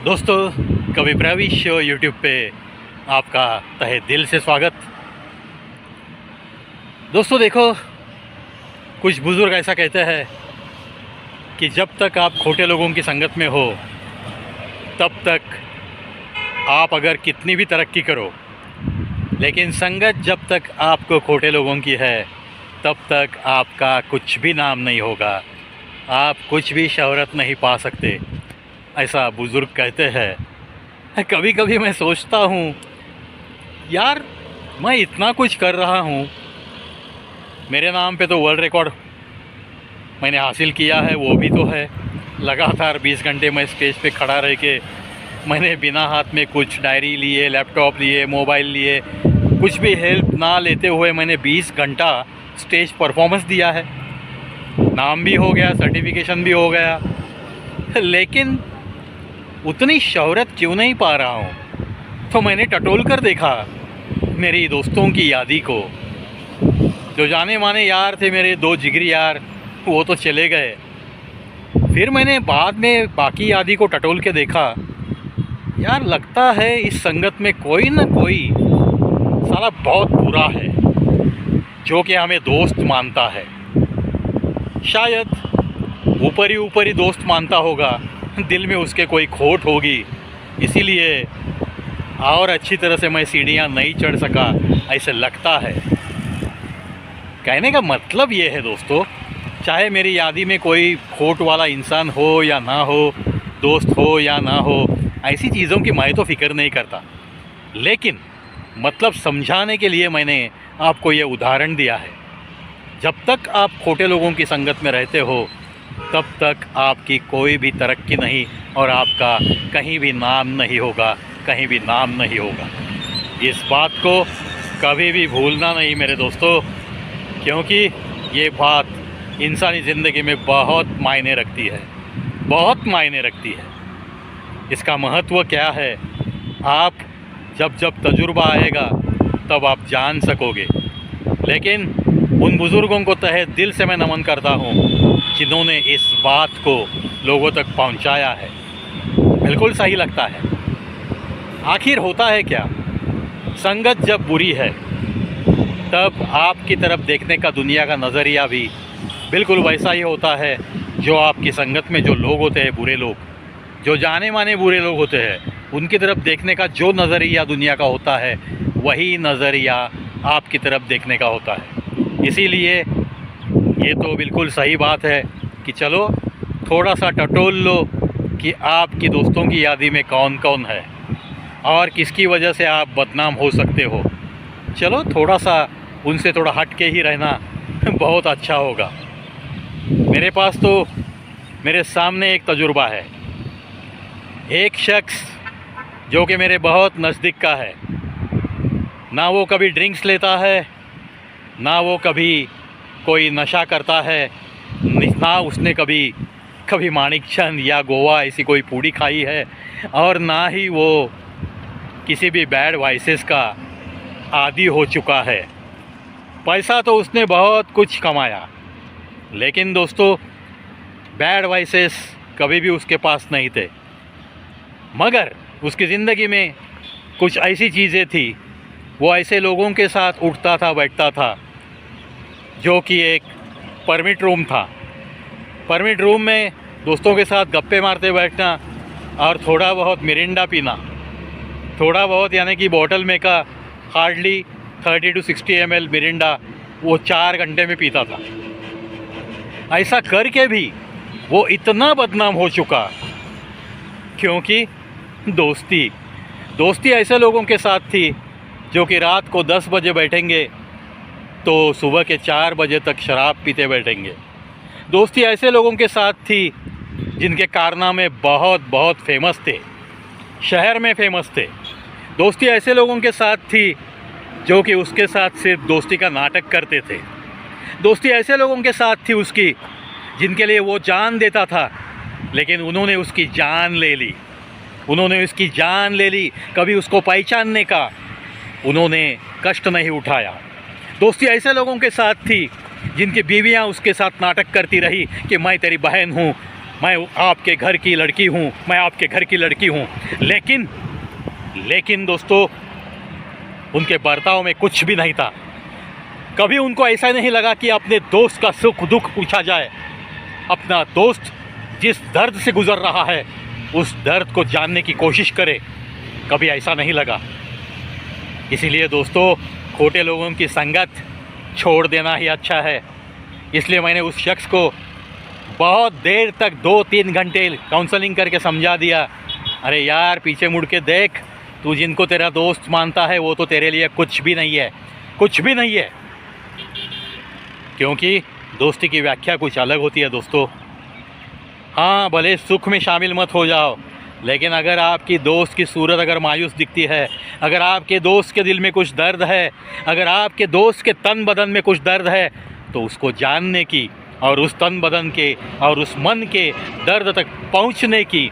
दोस्तों, कवि Pravi show YouTube पे आपका तहे दिल से स्वागत। दोस्तों देखो, कुछ बुज़ुर्ग ऐसा कहते हैं कि जब तक आप खोटे लोगों की संगत में हो तब तक आप अगर कितनी भी तरक्की करो, लेकिन संगत जब तक आपको खोटे लोगों की है तब तक आपका कुछ भी नाम नहीं होगा, आप कुछ भी शोहरत नहीं पा सकते, ऐसा बुज़ुर्ग कहते हैं। कभी कभी मैं सोचता हूँ यार, मैं इतना कुछ कर रहा हूँ, मेरे नाम पे तो वर्ल्ड रिकॉर्ड मैंने हासिल किया है, वो भी तो है। लगातार 20 घंटे मैं स्टेज पे खड़ा रह के मैंने बिना हाथ में कुछ डायरी लिए, लैपटॉप लिए, मोबाइल लिए, कुछ भी हेल्प ना लेते हुए मैंने 20 घंटा स्टेज परफॉर्मेंस दिया है। नाम भी हो गया, सर्टिफिकेशन भी हो गया, लेकिन उतनी शोहरत क्यों नहीं पा रहा हूँ। तो मैंने टटोल कर देखा मेरी दोस्तों की यादी को। जो जाने माने यार थे, मेरे 2 जिगरी यार, वो तो चले गए। फिर मैंने बाद में बाकी यादी को टटोल के देखा, यार लगता है इस संगत में कोई ना कोई साला बहुत बुरा है जो कि हमें दोस्त मानता है। शायद ऊपर ही दोस्त मानता होगा, दिल में उसके कोई खोट होगी, इसीलिए और अच्छी तरह से मैं सीढ़ियाँ नहीं चढ़ सका, ऐसे लगता है। कहने का मतलब ये है दोस्तों, चाहे मेरी यादी में कोई खोट वाला इंसान हो या ना हो, दोस्त हो या ना हो, ऐसी चीज़ों की मैं तो फ़िक्र नहीं करता, लेकिन मतलब समझाने के लिए मैंने आपको ये उदाहरण दिया है। जब तक आप खोटे लोगों की संगत में रहते हो तब तक आपकी कोई भी तरक्की नहीं और आपका कहीं भी नाम नहीं होगा, कहीं भी नाम नहीं होगा। इस बात को कभी भी भूलना नहीं मेरे दोस्तों, क्योंकि ये बात इंसानी ज़िंदगी में बहुत मायने रखती है, बहुत मायने रखती है। इसका महत्व क्या है, आप जब जब तजुर्बा आएगा तब आप जान सकोगे। लेकिन उन बुज़ुर्गों को तहे दिल से मैं नमन करता हूँ जिन्होंने इस बात को लोगों तक पहुँचाया है। बिल्कुल सही लगता है। आखिर होता है क्या, संगत जब बुरी है तब आपकी तरफ देखने का दुनिया का नज़रिया भी बिल्कुल वैसा ही होता है। जो आपकी संगत में जो लोग होते हैं, बुरे लोग, जो जाने माने बुरे लोग होते हैं, उनकी तरफ देखने का जो नज़रिया दुनिया का होता है, वही नज़रिया आपकी तरफ देखने का होता है। इसीलिए ये तो बिल्कुल सही बात है कि चलो थोड़ा सा टटोल लो कि आपकी दोस्तों की यादी में कौन कौन है और किसकी वजह से आप बदनाम हो सकते हो। चलो थोड़ा सा उनसे थोड़ा हट के ही रहना बहुत अच्छा होगा। मेरे पास तो मेरे सामने एक तजुर्बा है। एक शख्स जो कि मेरे बहुत नज़दीक का है, ना वो कभी ड्रिंक्स लेता है, ना वो कभी कोई नशा करता है, ना उसने कभी माणिकचंद या गोवा ऐसी कोई पूड़ी खाई है, और ना ही वो किसी भी बैड वाइसेस का आदी हो चुका है। पैसा तो उसने बहुत कुछ कमाया, लेकिन दोस्तों बैड वाइसेस कभी भी उसके पास नहीं थे। मगर उसकी ज़िंदगी में कुछ ऐसी चीज़ें थी, वो ऐसे लोगों के साथ उठता था, बैठता था, जो कि एक परमिट रूम था। परमिट रूम में दोस्तों के साथ गप्पे मारते बैठना और थोड़ा बहुत मिरिंडा पीना, थोड़ा बहुत यानी कि बॉटल में का हार्डली 30 to 60 ml मिरिंडा वो 4 घंटे में पीता था। ऐसा करके भी वो इतना बदनाम हो चुका क्योंकि दोस्ती ऐसे लोगों के साथ थी जो कि रात को 10 बजे बैठेंगे तो सुबह के 4 बजे तक शराब पीते बैठेंगे। दोस्ती ऐसे लोगों के साथ थी जिनके कारनामे बहुत फेमस थे, शहर में फेमस थे। दोस्ती ऐसे लोगों के साथ थी जो कि उसके साथ सिर्फ दोस्ती का नाटक करते थे। दोस्ती ऐसे लोगों के साथ थी उसकी जिनके लिए वो जान देता था, लेकिन उन्होंने उसकी जान ले ली, कभी उसको पहचानने का उन्होंने कष्ट नहीं उठाया। दोस्ती ऐसे लोगों के साथ थी जिनकी बीवियां उसके साथ नाटक करती रही कि मैं तेरी बहन हूँ, मैं आपके घर की लड़की हूँ, मैं आपके घर की लड़की हूँ। लेकिन दोस्तों, उनके बर्ताव में कुछ भी नहीं था। कभी उनको ऐसा नहीं लगा कि अपने दोस्त का सुख दुख पूछा जाए, अपना दोस्त जिस दर्द से गुजर रहा है उस दर्द को जानने की कोशिश करे। कभी ऐसा नहीं लगा। इसीलिए दोस्तों, खोटे लोगों की संगत छोड़ देना ही अच्छा है। इसलिए मैंने उस शख्स को बहुत देर तक 2-3 घंटे काउंसलिंग करके समझा दिया, अरे यार पीछे मुड़ के देख, तू जिनको तेरा दोस्त मानता है वो तो तेरे लिए कुछ भी नहीं है, कुछ भी नहीं है। क्योंकि दोस्ती की व्याख्या कुछ अलग होती है दोस्तों। हाँ, भले सुख में शामिल मत हो जाओ, लेकिन अगर आपकी दोस्त की सूरत अगर मायूस दिखती है, अगर आपके दोस्त के दिल में कुछ दर्द है, अगर आपके दोस्त के तन बदन में कुछ दर्द है, तो उसको जानने की और उस तन बदन के और उस मन के दर्द तक पहुंचने की,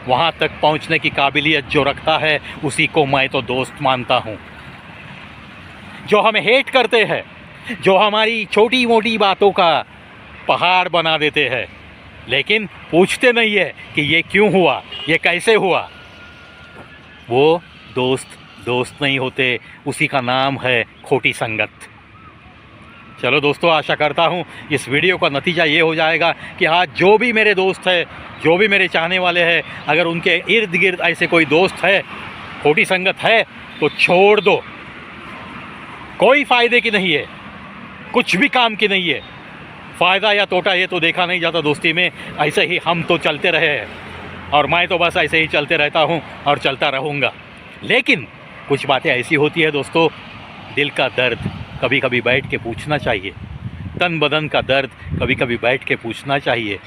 वहां तक पहुंचने की काबिलियत जो रखता है उसी को मैं तो दोस्त मानता हूं। जो हमें हेट करते हैं, जो हमारी छोटी मोटी बातों का पहाड़ बना देते हैं, लेकिन पूछते नहीं है कि ये क्यों हुआ, ये कैसे हुआ, वो दोस्त नहीं होते। उसी का नाम है खोटी संगत। चलो दोस्तों, आशा करता हूँ इस वीडियो का नतीजा ये हो जाएगा कि आज जो भी मेरे दोस्त है, जो भी मेरे चाहने वाले हैं, अगर उनके इर्द गिर्द ऐसे कोई दोस्त है, खोटी संगत है, तो छोड़ दो। कोई फ़ायदे की नहीं है, कुछ भी काम की नहीं है। फ़ायदा या तोटा ये तो देखा नहीं जाता दोस्ती में। ऐसे ही हम तो चलते रहे हैं और मैं तो बस ऐसे ही चलते रहता हूँ और चलता रहूँगा। लेकिन कुछ बातें ऐसी होती है दोस्तों, दिल का दर्द कभी कभी बैठ के पूछना चाहिए, तन बदन का दर्द कभी कभी बैठ के पूछना चाहिए।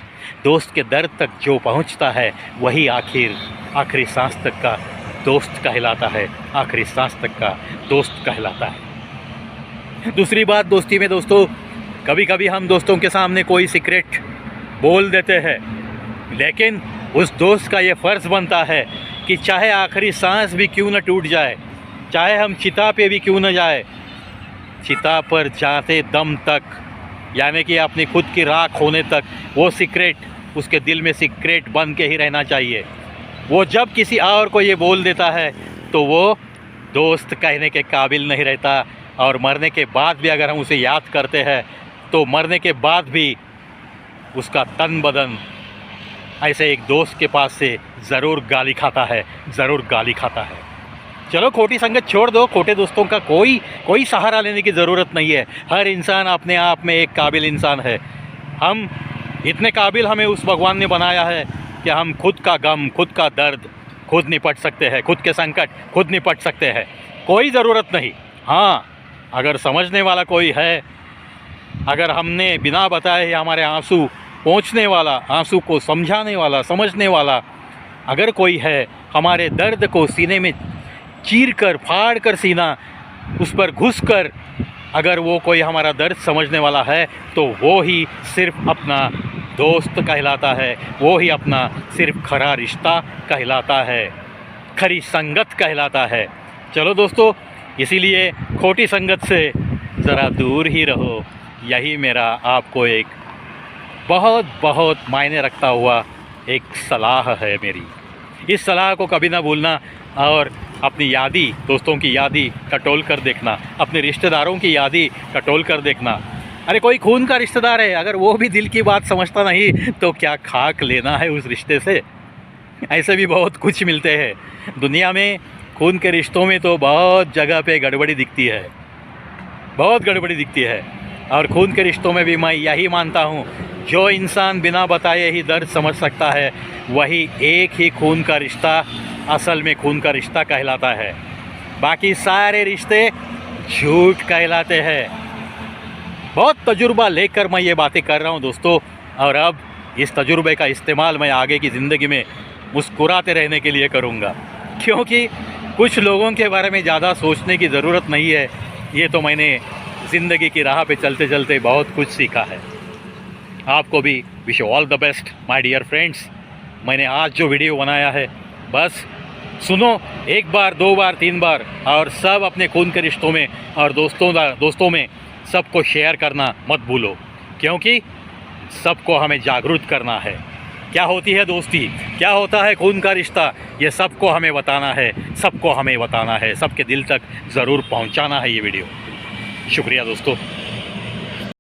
दोस्त के दर्द तक जो पहुंचता है वही आखिरी सांस तक का दोस्त कहलाता है, आखिरी सांस तक का दोस्त कहलाता है। दूसरी बात दोस्ती में दोस्तों, कभी कभी हम दोस्तों के सामने कोई सीक्रेट बोल देते हैं, लेकिन उस दोस्त का ये फ़र्ज़ बनता है कि चाहे आखिरी सांस भी क्यों न टूट जाए, चाहे हम चिता पे भी क्यों न जाए, चिता पर जाते दम तक, यानी कि अपनी खुद की राख होने तक, वो सीक्रेट उसके दिल में सीक्रेट बन के ही रहना चाहिए। वो जब किसी और को ये बोल देता है तो वो दोस्त कहने के काबिल नहीं रहता, और मरने के बाद भी अगर हम उसे याद करते हैं तो मरने के बाद भी उसका तन बदन ऐसे एक दोस्त के पास से ज़रूर गाली खाता है, ज़रूर गाली खाता है। चलो, खोटी संगत छोड़ दो। खोटे दोस्तों का कोई सहारा लेने की ज़रूरत नहीं है। हर इंसान अपने आप में एक काबिल इंसान है। हम इतने काबिल हमें उस भगवान ने बनाया है कि हम खुद का गम, खुद का दर्द खुद निपट सकते हैं, खुद के संकट खुद निपट सकते हैं। कोई ज़रूरत नहीं। हाँ, अगर समझने वाला कोई है, अगर हमने बिना बताए हमारे आंसू पहुँचने वाला, आंसू को समझाने वाला, समझने वाला अगर कोई है, हमारे दर्द को सीने में चीर कर, फाड़ कर सीना, उस पर घुस कर अगर वो कोई हमारा दर्द समझने वाला है, तो वो ही सिर्फ अपना दोस्त कहलाता है, वो ही अपना सिर्फ खरा रिश्ता कहलाता है, खरी संगत कहलाता है। चलो दोस्तों, इसीलिए खोटी संगत से ज़रा दूर ही रहो। यही मेरा आपको एक बहुत मायने रखता हुआ एक सलाह है मेरी। इस सलाह को कभी ना भूलना और अपनी यादी, दोस्तों की यादी टटोल कर देखना, अपने रिश्तेदारों की यादी टटोल कर देखना। अरे कोई खून का रिश्तेदार है, अगर वो भी दिल की बात समझता नहीं तो क्या खाक लेना है उस रिश्ते से। ऐसे भी बहुत कुछ मिलते हैं दुनिया में। खून के रिश्तों में तो बहुत जगह पे गड़बड़ी दिखती है, बहुत गड़बड़ी दिखती है। और खून के रिश्तों में भी मैं यही मानता हूँ, जो इंसान बिना बताए ही दर्द समझ सकता है, वही एक ही खून का रिश्ता असल में खून का रिश्ता कहलाता है। बाकी सारे रिश्ते झूठ कहलाते हैं। बहुत तजुर्बा लेकर मैं ये बातें कर रहा हूँ दोस्तों, और अब इस तजुर्बे का इस्तेमाल मैं आगे की ज़िंदगी में मुस्कुराते रहने के लिए करूँगा, क्योंकि कुछ लोगों के बारे में ज़्यादा सोचने की ज़रूरत नहीं है। ये तो मैंने ज़िंदगी की राह पे चलते चलते बहुत कुछ सीखा है। आपको भी wish all the best my dear friends. मैंने आज जो वीडियो बनाया है, बस सुनो एक बार, दो बार, तीन बार, और सब अपने खून के रिश्तों में और दोस्तों में सबको शेयर करना मत भूलो, क्योंकि सबको हमें जागरूक करना है। क्या होती है दोस्ती, क्या होता है खून का रिश्ता, ये सबको हमें बताना है, सबको हमें बताना है, सबके दिल तक ज़रूर पहुंचाना है ये वीडियो। शुक्रिया दोस्तों।